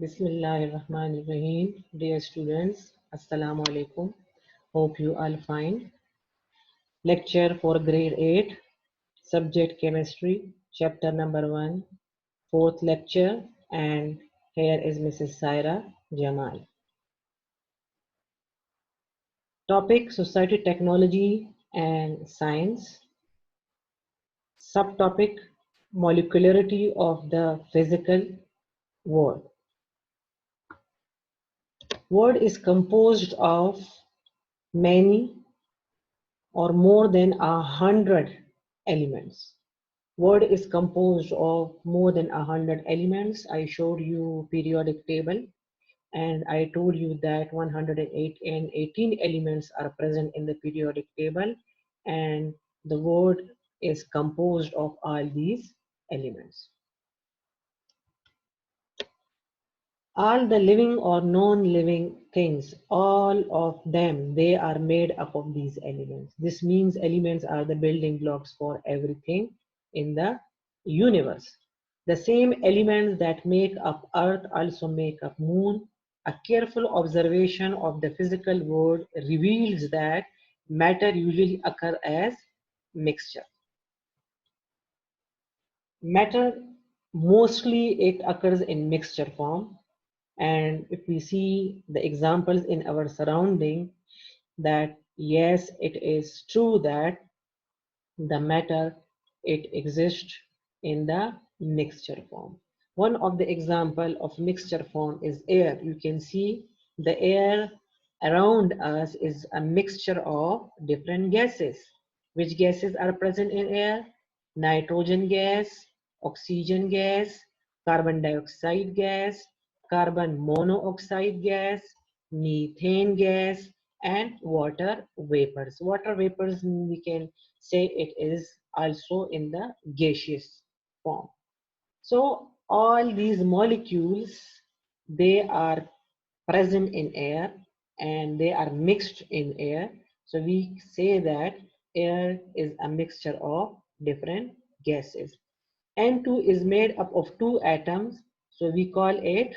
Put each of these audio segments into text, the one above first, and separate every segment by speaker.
Speaker 1: Bismillahirrahmanirrahim. Dear students, Assalamu alaikum. Hope you all fine. Lecture for grade 8, subject chemistry, chapter number 1, fourth lecture, and here is Mrs. Saira Jamal. Topic Society, Technology and Science. Subtopic Molecularity of the Physical World. World is composed of many or more than 100 elements. Word is composed of more than 100 elements. I showed you periodic table and I told you that 108 and 18 elements are present in the periodic table, and the word is composed of all these elements. All the living or non-living things, all of them, they are made up of these elements. This means elements are the building blocks for everything in the universe. The same elements that make up Earth also make up Moon. A careful observation of the physical world reveals that matter usually occurs as mixture. Matter, mostly it occurs in mixture form. And if we see the examples in our surrounding, that yes, it is true that the matter, it exists in the mixture form. One of the example of mixture form is air. You can see the air around us is a mixture of different gases. Which gases are present in air? Nitrogen gas, oxygen gas, carbon dioxide gas, carbon monoxide gas, methane gas, and water vapors. Water vapors, we can say it is also in the gaseous form. So all these molecules, they are present in air and they are mixed in air. So we say that air is a mixture of different gases. N2 is made up of two atoms, so we call it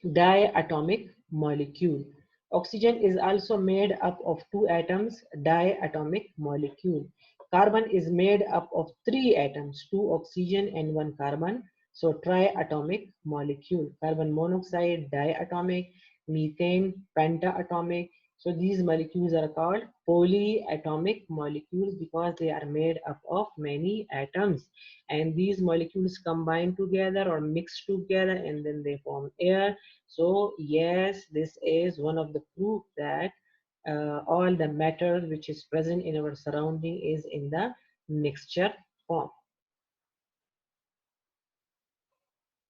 Speaker 1: diatomic molecule. Oxygen is also made up of two atoms, diatomic molecule. Carbon is made up of three atoms, two oxygen and one carbon, so triatomic molecule. Carbon monoxide, diatomic, methane, pentaatomic. So these molecules are called polyatomic molecules because they are made up of many atoms, and these molecules combine together or mix together and then they form air. So yes, this is one of the proof that all the matter which is present in our surrounding is in the mixture form.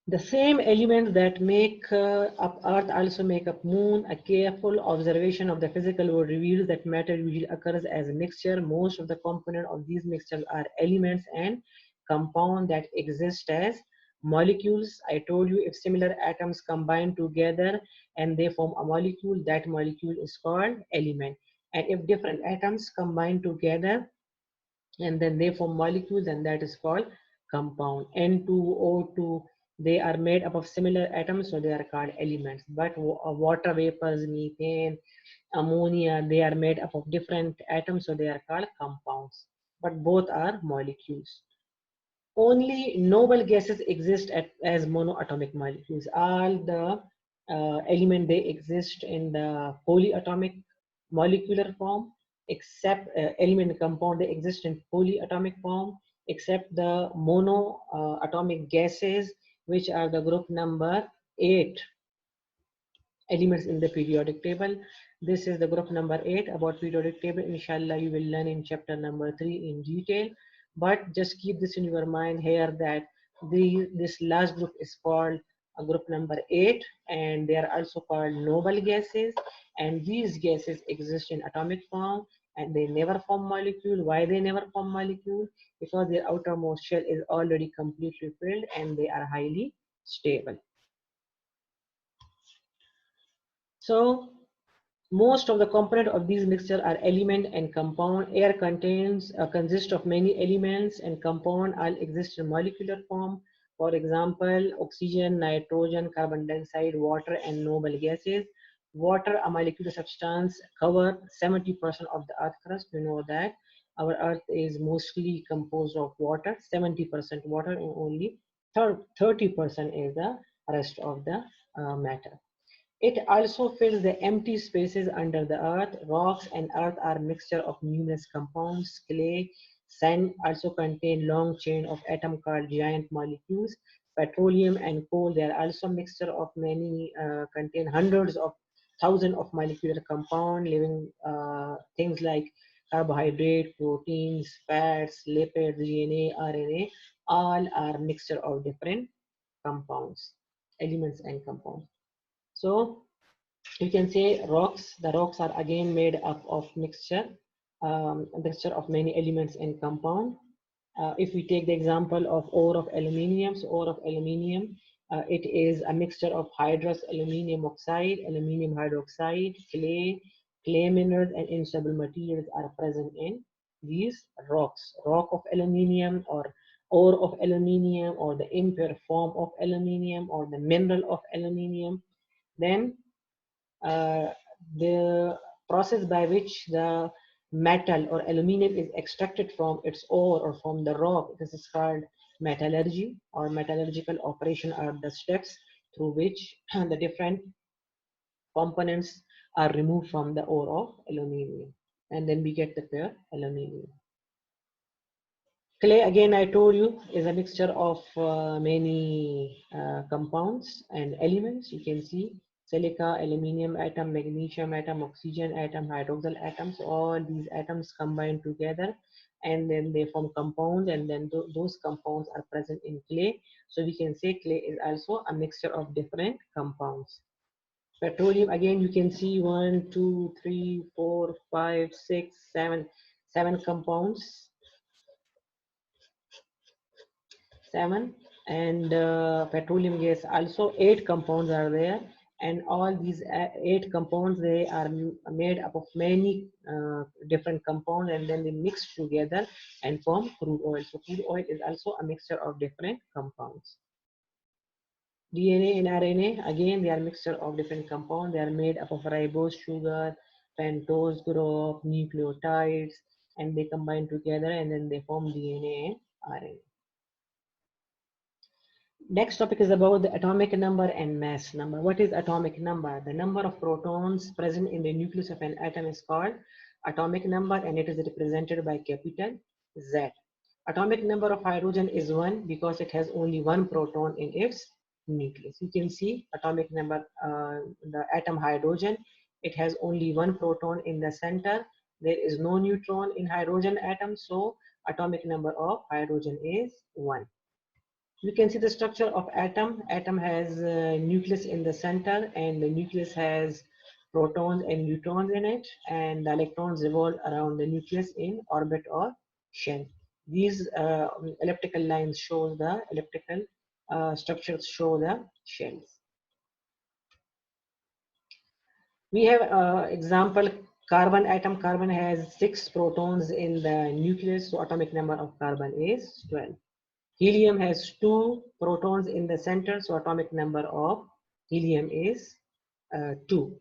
Speaker 1: The same elements that make up Earth also make up Moon. A careful observation of the physical world reveals that matter usually occurs as a mixture. Most of the components of these mixtures are elements and compounds that exist as molecules. I told you if similar atoms combine together and they form a molecule, that molecule is called element. And if different atoms combine together and then they form molecules, and that is called compound. N2O2, they are made up of similar atoms, so they are called elements. But water vapors, methane, ammonia, they are made up of different atoms, so they are called compounds, but both are molecules. Only noble gases exist as monoatomic molecules. All the element, they exist in the polyatomic molecular form, except element compound, they exist in polyatomic form, except the monoatomic gases, which are the group number 8 elements in the periodic table. This is the group number 8 about periodic table. Inshallah, you will learn in chapter number 3 in detail. But just keep this in your mind here that this last group is called group number 8, and they are also called noble gases. And these gases exist in atomic form and they never form molecule. Why they never form molecule? Because their outermost shell is already completely filled and they are highly stable. So most of the components of these mixtures are element and compound. Air consists of many elements, and compound all exist in molecular form. For example, oxygen, nitrogen, carbon dioxide, water, and noble gases. Water, a molecular substance, cover 70% of the Earth crust. You know that our Earth is mostly composed of water, 70% water, and only 30% is the rest of the matter. It also fills the empty spaces under the earth. Rocks and earth are a mixture of numerous compounds. Clay, sand also contain long chain of atom called giant molecules. Petroleum and coal, they are also a mixture of many, contain hundreds of thousands of molecular compound, living things like carbohydrate, proteins, fats, lipids, DNA, RNA, all are mixture of different compounds, elements and compounds. So you can say rocks. The rocks are again made up of a mixture of many elements and compound. If we take the example of ore of aluminium, so ore of aluminium, it is a mixture of hydrous aluminium oxide, aluminium hydroxide, clay minerals, and insoluble materials are present in these rocks. Rock of aluminium, or ore of aluminium, or the impure form of aluminium, or the mineral of aluminium. Then uh, the process by which the metal or aluminum is extracted from its ore or from the rock, this is called metallurgy, or metallurgical operation are the steps through which the different components are removed from the ore of aluminium, and then we get the pure aluminium. Clay, again, I told you, is a mixture of many compounds and elements. You can see silica, aluminium atom, magnesium atom, oxygen atom, hydroxyl atoms. All these atoms combine together, and then they form compounds, and then those compounds are present in clay. So we can say clay is also a mixture of different compounds. Petroleum, again, you can see 1, 2, 3, 4, 5, 6, 7, 7 compounds. 7, and petroleum gas also 8 compounds are there, and all these 8 compounds, they are made up of many different compounds, and then they mix together and form crude oil. So crude oil is also a mixture of different compounds. DNA and RNA, again, they are a mixture of different compounds. They are made up of ribose, sugar, pentose group, nucleotides, and they combine together, and then they form DNA and RNA. Next topic is about the atomic number and mass number. What is atomic number? The number of protons present in the nucleus of an atom is called atomic number, and it is represented by capital Z. Atomic number of hydrogen is 1 because it has only one proton in its nucleus. You can see atomic number, the atom hydrogen, it has only one proton in the center. There is no neutron in hydrogen atom, so atomic number of hydrogen is 1. You can see the structure of atom. Atom has a nucleus in the center, and the nucleus has protons and neutrons in it, and the electrons revolve around the nucleus in orbit or shell. These elliptical lines show the elliptical structures show the shells. We have example carbon atom. Carbon has 6 protons in the nucleus, so atomic number of carbon is 12. Helium has 2 protons in the center, so atomic number of helium is 2.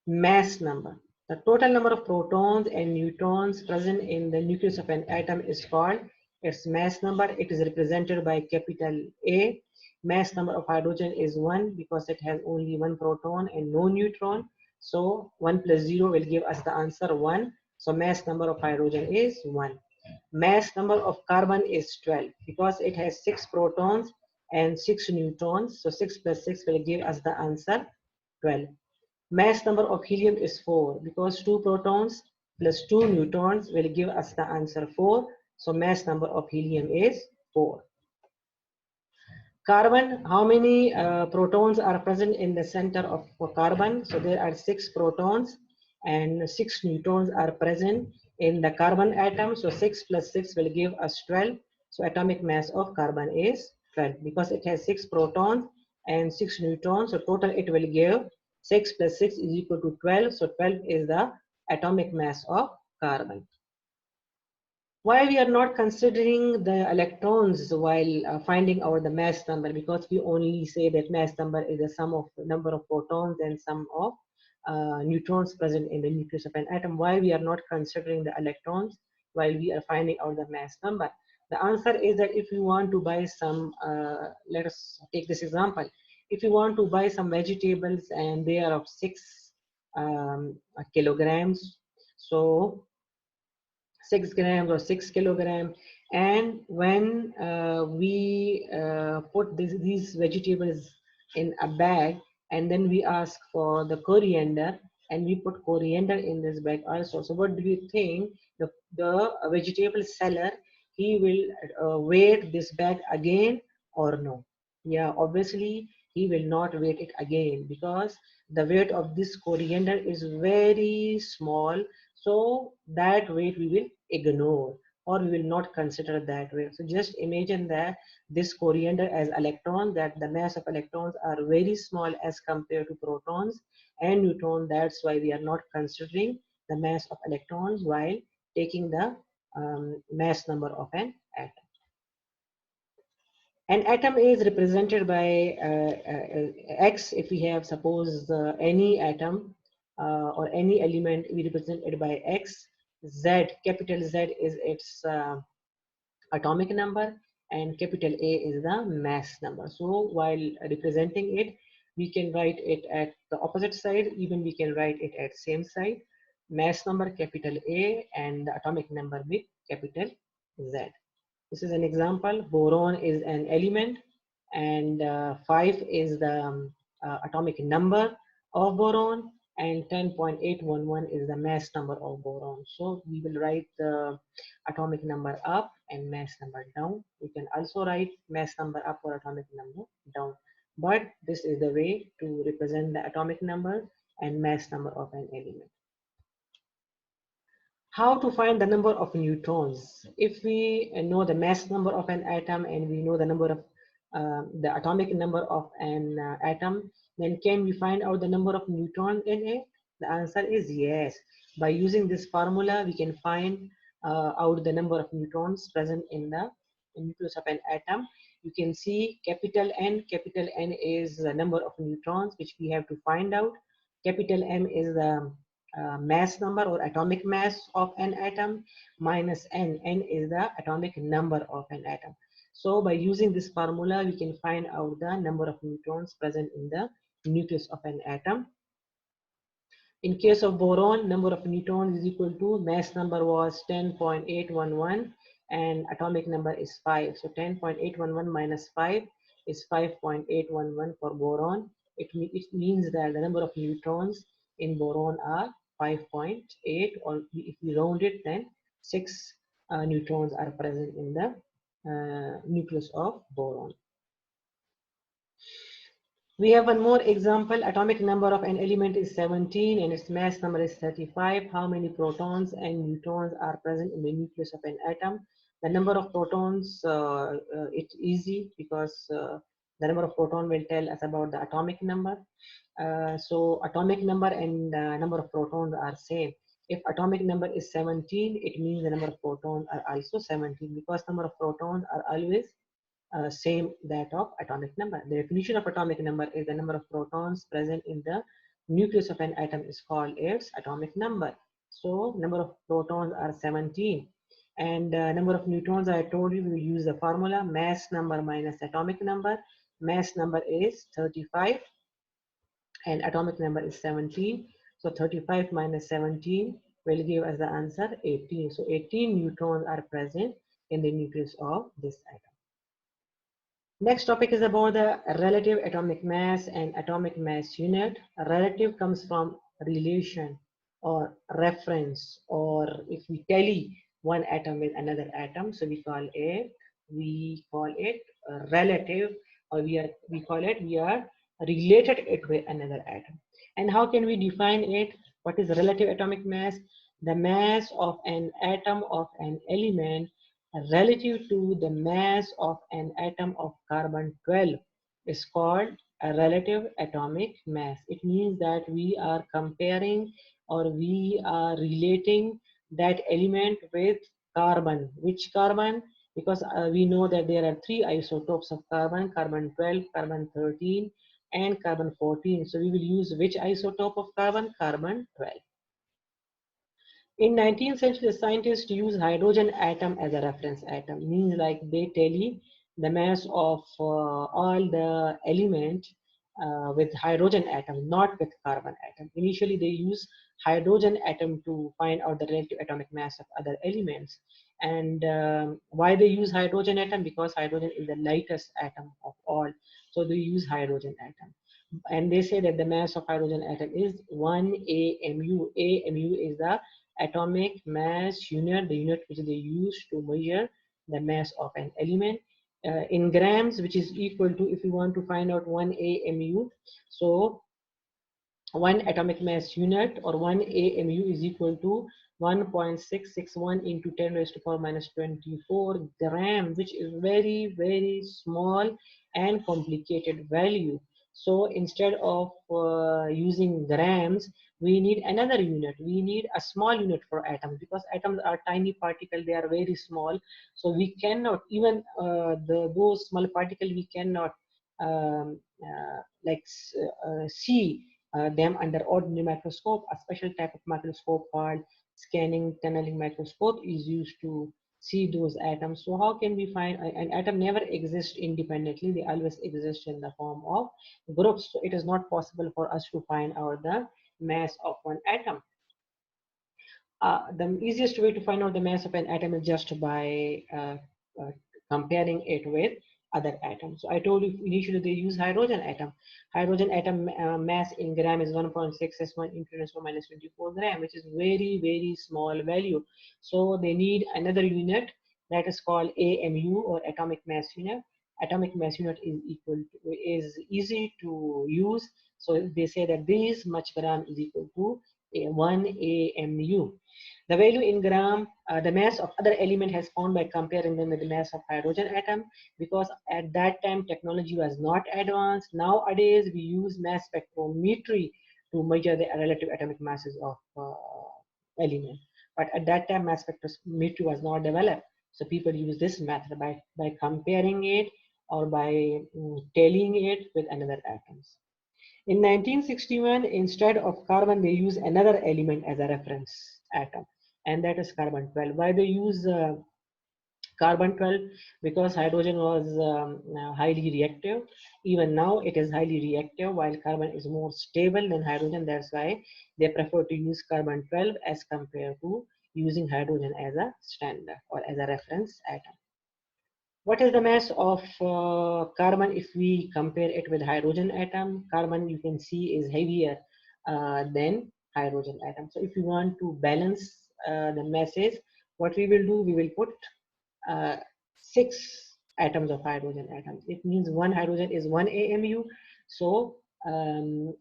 Speaker 1: Mass number. The total number of protons and neutrons present in the nucleus of an atom is called its mass number. It is represented by capital A. Mass number of hydrogen is 1 because it has only one proton and no neutron. So 1 plus 0 will give us the answer 1. So mass number of hydrogen is 1. Mass number of carbon is 12 because it has 6 protons and 6 neutrons. So 6 plus 6 will give us the answer 12. Mass number of helium is 4 because 2 protons plus 2 neutrons will give us the answer 4. So mass number of helium is 4. Carbon, how many protons are present in the center of carbon? So there are 6 protons and 6 neutrons are present in the carbon atom. So 6 plus 6 will give us 12. So atomic mass of carbon is 12 because it has 6 protons and 6 neutrons. So total it will give 6 plus 6 is equal to 12. So 12 is the atomic mass of carbon. Why we are not considering the electrons while finding out the mass number? Because we only say that mass number is the sum of the number of protons and sum of neutrons present in the nucleus of an atom. Why we are not considering the electrons while we are finding out the mass number? The answer is that if you want to buy some, let us take this example. If you want to buy some vegetables and they are of 6 kilograms, so 6 grams or 6 kilogram, and when we put these vegetables in a bag, and then we ask for the coriander, and we put coriander in this bag also. So what do you think the vegetable seller, he will weight this bag again or no? Yeah, obviously he will not weight it again, because the weight of this coriander is very small, so that weight we will ignore, or we will not consider that weight. So just imagine that this coriander as electron, that the mass of electrons are very small as compared to protons and neutrons. That's why we are not considering the mass of electrons while taking the mass number of an atom. An atom is represented by X. If we have, suppose, any atom or any element, we represent it by X. Z, capital Z is its atomic number, and capital A is the mass number. So while representing it, we can write it at the opposite side, even we can write it at same side. Mass number capital A and the atomic number with capital Z. This is an example. Boron is an element, and 5 is the atomic number of boron, and 10.811 is the mass number of boron. So we will write the atomic number up and mass number down. We can also write mass number up or atomic number down. But this is the way to represent the atomic number and mass number of an element. How to find the number of neutrons? If we know the mass number of an atom and we know the number of the atomic number of an atom, then can we find out the number of neutrons in it? The answer is yes. By using this formula, we can find out the number of neutrons present in the nucleus of an atom. You can see capital N. Capital N is the number of neutrons which we have to find out. Capital M is the mass number or atomic mass of an atom, minus n. N is the atomic number of an atom. So by using this formula, we can find out the number of neutrons present in the nucleus of an atom. In case of boron, number of neutrons is equal to mass number was 10.811 and atomic number is 5. So 10.811 minus 5 is 5.811 for boron. It means that the number of neutrons in boron are 5.8, or if we round it, then 6 neutrons are present in the nucleus of boron. We have one more example. Atomic number of an element is 17 and its mass number is 35. How many protons and neutrons are present in the nucleus of an atom? The number of protons, it's easy, because the number of proton will tell us about the atomic number. So atomic number and number of protons are same. If atomic number is 17, it means the number of protons are also 17, because number of protons are always same that of atomic number. The definition of atomic number is the number of protons present in the nucleus of an atom is called its atomic number. So number of protons are 17, and number of neutrons, I told you we will use the formula mass number minus atomic number. Mass number is 35 and atomic number is 17. So 35 minus 17 will give us the answer 18. So 18 neutrons are present in the nucleus of this atom. Next topic is about the relative atomic mass and atomic mass unit. Relative comes from relation or reference, or if we tally one atom with another atom, so we call it relative, or we are related it with another atom. And how can we define it? What is relative atomic mass? The mass of an atom of an element relative to the mass of an atom of carbon-12 is called a relative atomic mass. It means that we are comparing or we are relating that element with carbon. Which carbon? Because we know that there are three isotopes of carbon, carbon 12, carbon 13, and carbon 14. So we will use which isotope of carbon? Carbon 12. In 19th century, the scientists use hydrogen atom as a reference atom. Means like they tally the mass of all the element with hydrogen atom, not with carbon atom. Initially, they use hydrogen atom to find out the relative atomic mass of other elements. And why they use hydrogen atom? Because hydrogen is the lightest atom of all. So they use hydrogen atom. And they say that the mass of hydrogen atom is 1 AMU. AMU is the atomic mass unit, the unit which they use to measure the mass of an element in grams, which is equal to, if you want to find out 1 AMU, so one atomic mass unit or 1 AMU is equal to 1.661 into 10 raised to power minus 24 gram, which is very, very small and complicated value. So instead of using grams, we need another unit. We need a small unit for atoms because atoms are tiny particles. They are very small. So we cannot, even those small particles, we cannot see them under ordinary microscope. A special type of microscope called scanning tunneling microscope is used to see those atoms. So how can we find an atom never exists independently? They always exist in the form of groups. So it is not possible for us to find out the mass of one atom. The easiest way to find out the mass of an atom is just by uh, comparing it with other atoms. So I told you initially they use hydrogen atom. Hydrogen atom mass in gram is 1.6s1 into 10 minus 24 gram, which is very, very small value. So they need another unit that is called AMU or atomic mass unit. Atomic mass unit is equal to, is easy to use. So they say that this much gram is equal to 1 AMU. The value in gram, the mass of other element has found by comparing them with the mass of hydrogen atom, because at that time technology was not advanced. Nowadays we use mass spectrometry to measure the relative atomic masses of element. But at that time mass spectrometry was not developed. So people use this method by comparing it or by tallying it with another atoms. In 1961, instead of carbon, they use another element as a reference atom, and that is carbon 12. Why they use carbon 12? Because hydrogen was highly reactive. Even now, it is highly reactive, while carbon is more stable than hydrogen. That's why they prefer to use carbon 12 as compared to using hydrogen as a standard or as a reference atom. What is the mass of carbon if we compare it with hydrogen atom? Carbon, you can see, is heavier than hydrogen atom. So if you want to balance the masses, what we will do, we will put 6 atoms of hydrogen atoms. It means one hydrogen is 1 AMU. So,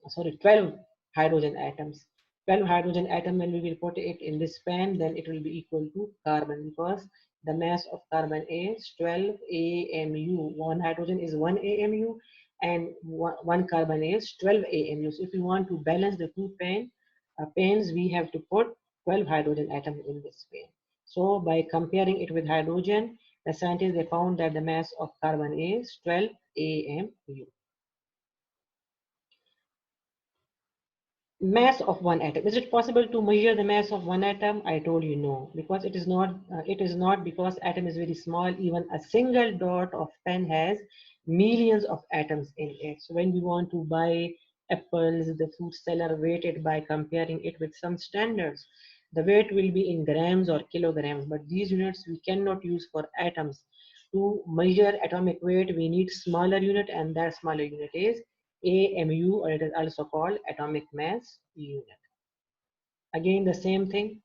Speaker 1: sorry, 12 hydrogen atoms. 12 hydrogen atom, when we will put it in this pan, then it will be equal to carbon, because the mass of carbon is 12 AMU. One hydrogen is 1 AMU and one carbon is 12 AMU. So if we want to balance the two pans, we have to put 12 hydrogen atoms in this pan. So by comparing it with hydrogen, the scientists, they found that the mass of carbon is 12 AMU. Mass of one atom. Is it possible to measure the mass of one atom? I told you no, because it is not. It is not, because atom is very small. Even a single dot of pen has millions of atoms in it. So when we want to buy apples, the fruit seller weight it by comparing it with some standards. The weight will be in grams or kilograms, but these units we cannot use for atoms. To measure atomic weight, we need smaller unit, and that smaller unit is AMU, or it is also called atomic mass unit. Again, the same thing.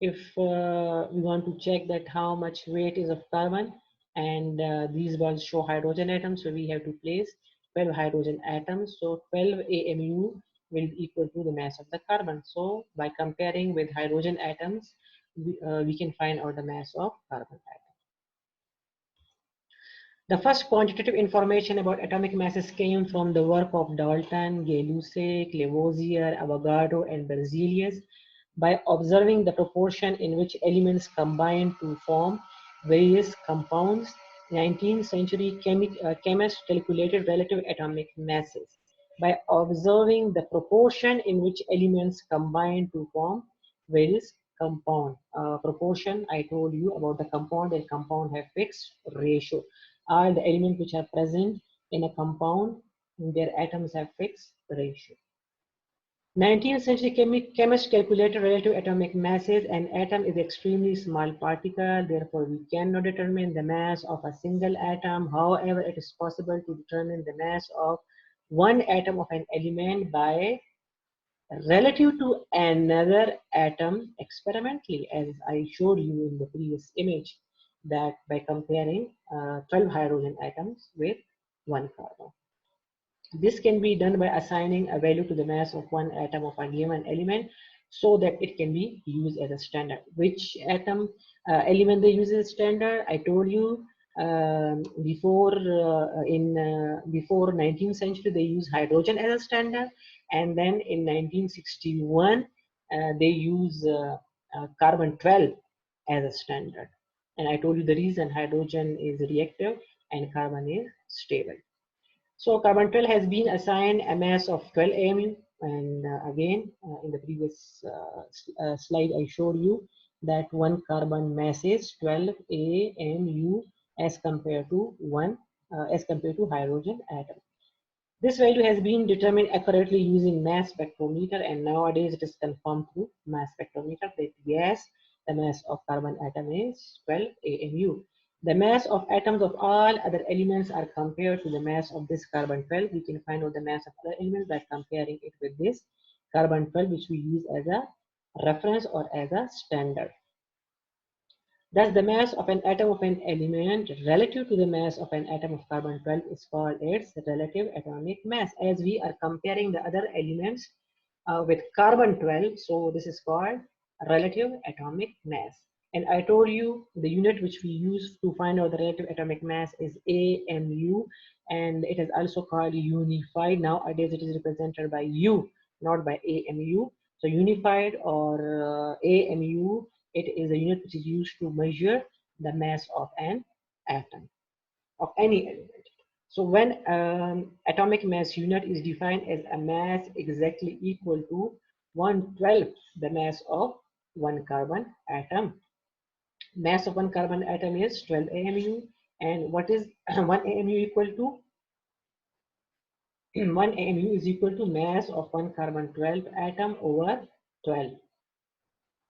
Speaker 1: If we want to check that how much weight is of carbon, and these balls show hydrogen atoms, so we have to place 12 hydrogen atoms. So 12 AMU will be equal to the mass of the carbon. So by comparing with hydrogen atoms, we can find out the mass of carbon atom. The first quantitative information about atomic masses came from the work of Dalton, Gay-Lussac, Lavoisier, Avogadro, and Berzelius. by observing the proportion in which elements combine to form various compounds. 19th century chemists calculated relative atomic masses by observing the proportion in which elements combine to form various compound. Proportion, I told you about the compound. A compound have fixed ratio. All the elements which are present in a compound, their atoms have fixed ratio. 19th century chemists calculated relative atomic masses. An atom is extremely small particle, therefore we cannot determine the mass of a single atom. However, it is possible to determine the mass of one atom of an element by relative to another atom experimentally, as I showed you in the previous image, that by comparing 12 hydrogen atoms with one carbon. This can be done by assigning a value to the mass of one atom of a given element so that it can be used as a standard. Which atom element they use as a standard? I told you before 19th century they use hydrogen as a standard, and then in 1961 they use carbon 12 as a standard. And I told you the reason: hydrogen is reactive and carbon is stable. So carbon 12 has been assigned a mass of 12 AMU, and again in the previous slide I showed you that one carbon mass is 12 AMU as compared to hydrogen atom. This value has been determined accurately using mass spectrometer, and nowadays it is confirmed through mass spectrometer that yes, the mass of carbon atom is 12 AMU. The mass of atoms of all other elements are compared to the mass of this carbon 12. We can find out the mass of other elements by comparing it with this carbon 12, which we use as a reference or as a standard. Thus, the mass of an atom of an element relative to the mass of an atom of carbon 12 is called its relative atomic mass. As we are comparing the other elements with carbon 12, so this is called relative atomic mass. And I told you the unit which we use to find out the relative atomic mass is AMU, and it is also called unified. Nowadays it is represented by U, not by AMU. So unified or AMU, it is a unit which is used to measure the mass of an atom, of any element. So when atomic mass unit is defined as a mass exactly equal to 1/12 the mass of one carbon atom. Mass of one carbon atom is 12 AMU, and what is 1 AMU equal to? 1 AMU is equal to mass of one carbon 12 atom over 12.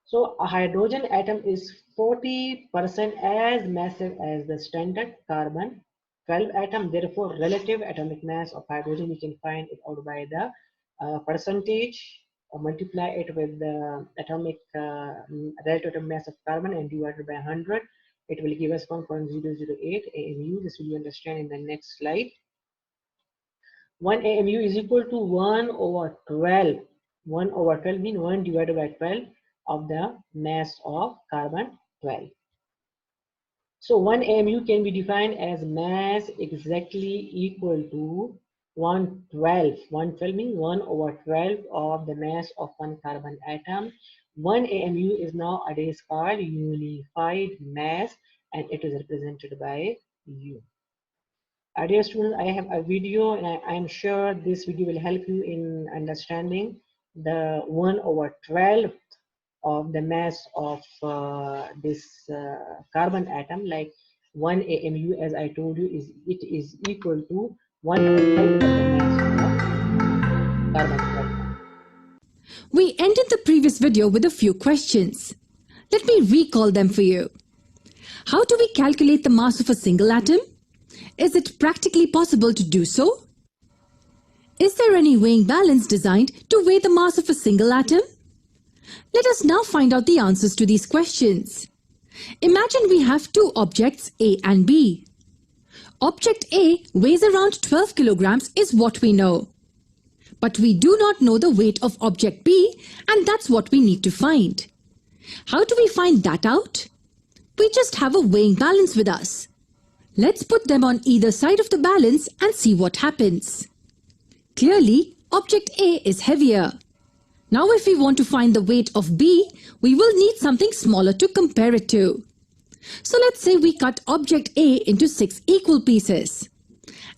Speaker 1: So a hydrogen atom is 40% as massive as the standard carbon 12 atom. Therefore, relative atomic mass of hydrogen, we can find it out by the percentage, or multiply it with the atomic relative atomic mass of carbon and divided by 100. It will give us 1.008 AMU. This will you understand in the next slide. 1 AMU is equal to 1 over 12. 1 over 12 means 1 divided by 12 of the mass of carbon 12. So 1 AMU can be defined as mass exactly equal to 1/12. 1/12 means 1 over 12 of the mass of one carbon atom. 1 AMU is nowadays called unified mass, and it is represented by U. Dear students, I have a video, and I'm sure this video will help you in understanding the 1 over 12 of the mass of this carbon atom. Like 1 AMU, as I told you, it is equal to 1 over 12 of the mass of carbon atom.
Speaker 2: We ended the previous video with a few questions. Let me recall them for you. How do we calculate the mass of a single atom? Is it practically possible to do so? Is there any weighing balance designed to weigh the mass of a single atom? Let us now find out the answers to these questions. Imagine we have two objects A and B. Object A weighs around 12 kilograms is what we know. But we do not know the weight of object B, and that's what we need to find. How do we find that out? We just have a weighing balance with us. Let's put them on either side of the balance and see what happens. Clearly, object A is heavier. Now if we want to find the weight of B, we will need something smaller to compare it to. So let's say we cut object A into 6 equal pieces.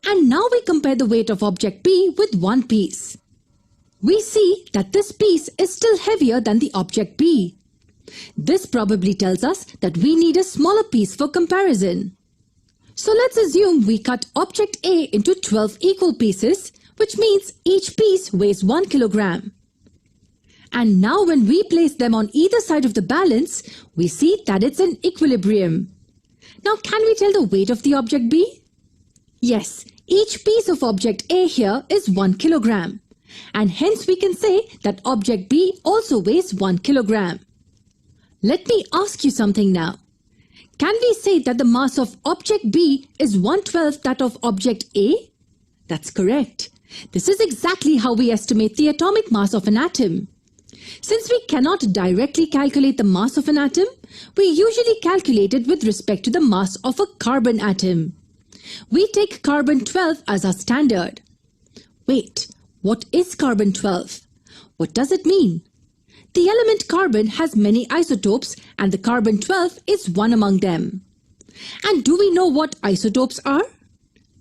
Speaker 2: And now we compare the weight of object B with one piece. We see that this piece is still heavier than the object B. This probably tells us that we need a smaller piece for comparison. So let's assume we cut object A into 12 equal pieces, which means each piece weighs 1 kilogram. And now when we place them on either side of the balance, we see that it's in equilibrium. Now can we tell the weight of the object B? Yes, each piece of object A here is 1 kilogram. And hence we can say that object B also weighs 1 kilogram. Let me ask you something now. Can we say that the mass of object B is 1/12 that of object A? That's correct. This is exactly how we estimate the atomic mass of an atom. Since we cannot directly calculate the mass of an atom, we usually calculate it with respect to the mass of a carbon atom. We take carbon-12 as our standard. Wait, what is carbon-12? What does it mean? The element carbon has many isotopes and the carbon-12 is one among them. And do we know what isotopes are?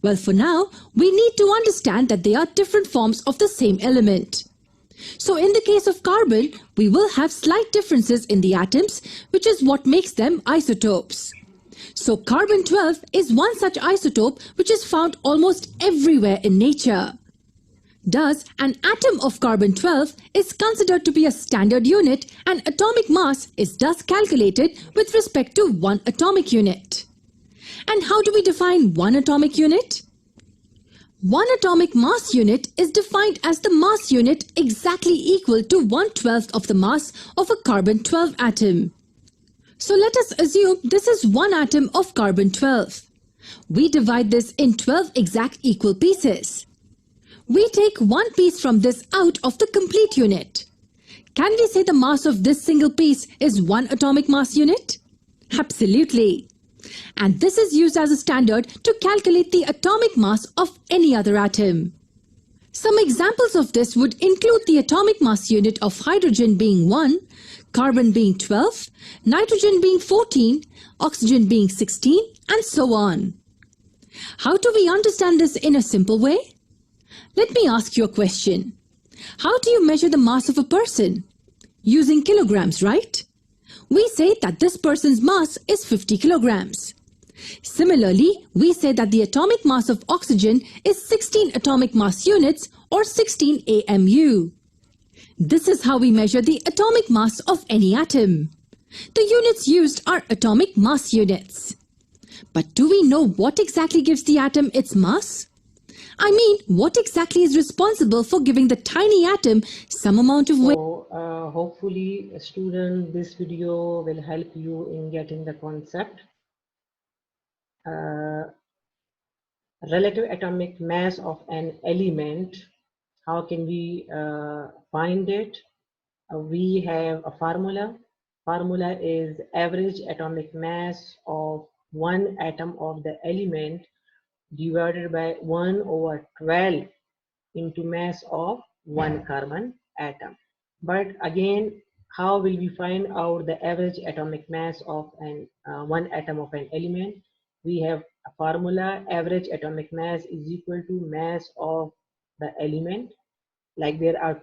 Speaker 2: Well, for now, we need to understand that they are different forms of the same element. So in the case of carbon, we will have slight differences in the atoms, which is what makes them isotopes. So carbon-12 is one such isotope which is found almost everywhere in nature. Thus, an atom of carbon-12 is considered to be a standard unit and atomic mass is thus calculated with respect to one atomic unit. And how do we define one atomic unit? One atomic mass unit is defined as the mass unit exactly equal to 1/12 of the mass of a carbon-12 atom. So let us assume this is one atom of carbon-12. We divide this in 12 exact equal pieces. We take one piece from this out of the complete unit. Can we say the mass of this single piece is one atomic mass unit? Absolutely. And this is used as a standard to calculate the atomic mass of any other atom. Some examples of this would include the atomic mass unit of hydrogen being 1, carbon being 12, nitrogen being 14, oxygen being 16, and so on. How do we understand this in a simple way? Let me ask you a question. How do you measure the mass of a person? Using kilograms, right? We say that this person's mass is 50 kilograms. Similarly, we say that the atomic mass of oxygen is 16 atomic mass units or 16 AMU. This is how we measure the atomic mass of any atom. The units used are atomic mass units. But do we know what exactly gives the atom its mass? I mean, what exactly is responsible for giving the tiny atom some amount of weight?
Speaker 1: So hopefully, student, this video will help you in getting the concept. Relative atomic mass of an element. How can we find it? We have a formula. Formula is average atomic mass of one atom of the element divided by 1/12 into mass of one carbon atom. But again, how will we find out the average atomic mass of one atom of an element? We have a formula. Average atomic mass is equal to mass of the element. Like there are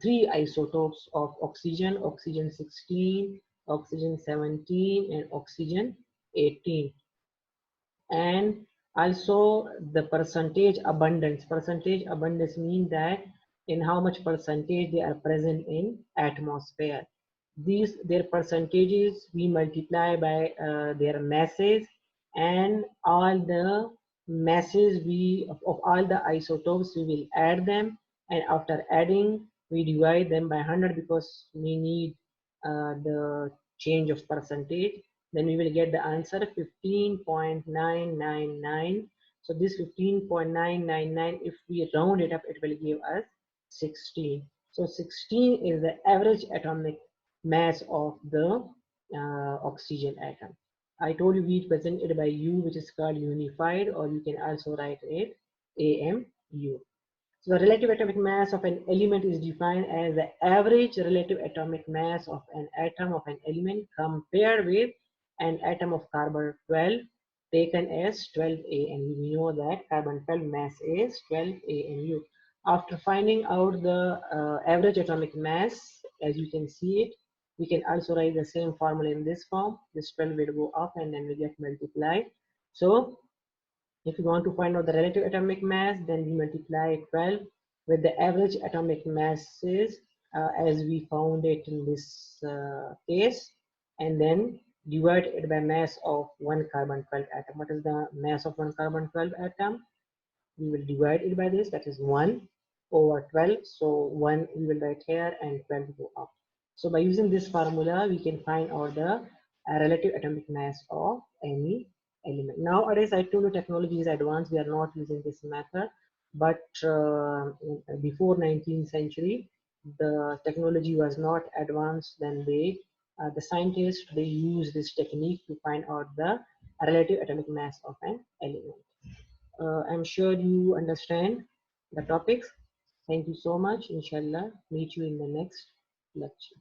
Speaker 1: three isotopes of oxygen: oxygen 16, oxygen 17, and oxygen 18. And also the percentage abundance means that in how much percentage they are present in atmosphere. These their percentages we multiply by their masses, and all the masses of all the isotopes we will add them, and after adding we divide them by 100 because we need the change of percentage. Then we will get the answer 15.999. So this 15.999, if we round it up, it will give us 16. So 16 is the average atomic mass of the oxygen atom. I told you we present it by U, which is called unified, or you can also write it AMU. So the relative atomic mass of an element is defined as the average relative atomic mass of an atom of an element compared with an atom of carbon 12 taken as 12 ANU. We know that carbon 12 mass is 12 ANU. After finding out the average atomic mass, as you can see it, we can also write the same formula in this form. This 12 will go up and then we get multiplied. So if you want to find out the relative atomic mass, then we multiply 12 with the average atomic masses as we found it in this case, and then divide it by mass of one carbon 12 atom. What is the mass of one carbon 12 atom? We will divide it by this, that is 1 over 12. So 1 we will write here and 12 go up. So by using this formula, we can find out the relative atomic mass of any element. Nowadays, I told you technology is advanced. We are not using this method, but before 19th century, the technology was not advanced. Then the scientists, they use this technique to find out the relative atomic mass of an element. I'm sure you understand the topics. Thank you so much. Inshallah, meet you in the next lecture.